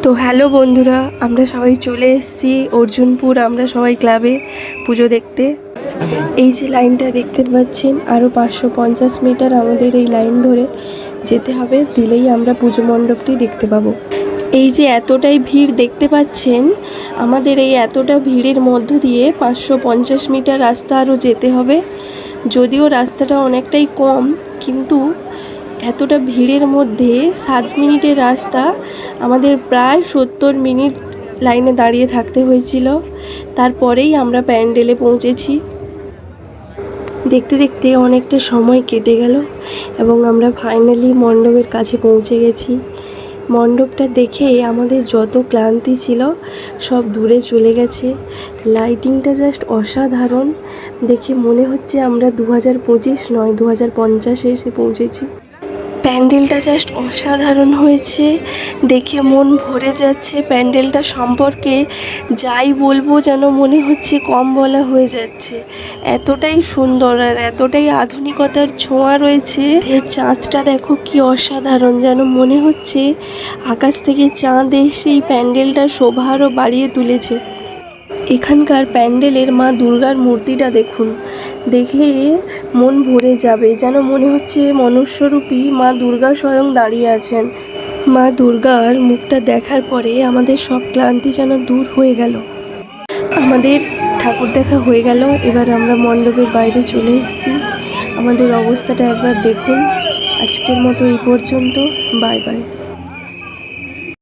তো হ্যালো বন্ধুরা, আমরা সবাই চলে এসেছি অর্জুনপুর। আমরা সবাই ক্লাবে পুজো দেখতে। এই যে লাইনটা দেখতে পাচ্ছেন, আরও 550 মিটার আমাদের এই লাইন ধরে যেতে হবে, দিলেই আমরা পুজো মণ্ডপটি দেখতে পাবো। এই যে এতটাই ভিড় দেখতে পাচ্ছেন, আমাদের এই এতটা ভিড়ের মধ্য দিয়ে 550 মিটার রাস্তা আরও যেতে হবে। যদিও রাস্তাটা অনেকটাই কম, কিন্তু এতটা ভিড়ের মধ্যে 7 মিনিটের রাস্তা আমাদের প্রায় 70 মিনিট লাইনে দাঁড়িয়ে থাকতে হয়েছিল। তারপরেই আমরা প্যান্ডেলে পৌঁছেছি। দেখতে দেখতে অনেকটা সময় কেটে গেল এবং আমরা ফাইনালি মণ্ডপের কাছে পৌঁছে গেছি। মণ্ডপটা দেখে আমাদের যত ক্লান্তি ছিল সব দূরে চলে গেছে। লাইটিংটা জাস্ট অসাধারণ, দেখে মনে হচ্ছে আমরা 2025 নয় 2050-এ এসে পৌঁছেছি। প্যান্ডেলটা জাস্ট অসাধারণ হয়েছে, দেখে মন ভরে যাচ্ছে। প্যান্ডেলটা সম্পর্কে যাই বলবো যেন মনে হচ্ছে কম বলা হয়ে যাচ্ছে। এতটাই সুন্দর আর এতটাই আধুনিকতার ছোঁয়া রয়েছে। চাঁদটা দেখো কি অসাধারণ, যেন মনে হচ্ছে আকাশ থেকে চাঁদ এসে এই প্যান্ডেলটার শোভা আরও বাড়িয়ে তুলেছে। এখানকার প্যান্ডেলের মা দুর্গার মূর্তিটা দেখুন, দেখলে মন ভরে যাবে, যেন মনে হচ্ছে মনুষ্যরূপী মা দুর্গা স্বয়ং দাঁড়িয়ে আছেন। মা দুর্গার মুখটা দেখার পরে আমাদের সব ক্লান্তি যেন দূর হয়ে গেল। আমাদের ঠাকুর দেখা হয়ে গেল, এবার আমরা মণ্ডপের বাইরে চলে এসেছি। আমাদের অবস্থাটা একবার দেখুন। আজকের মতো এই পর্যন্ত, বাই বাই।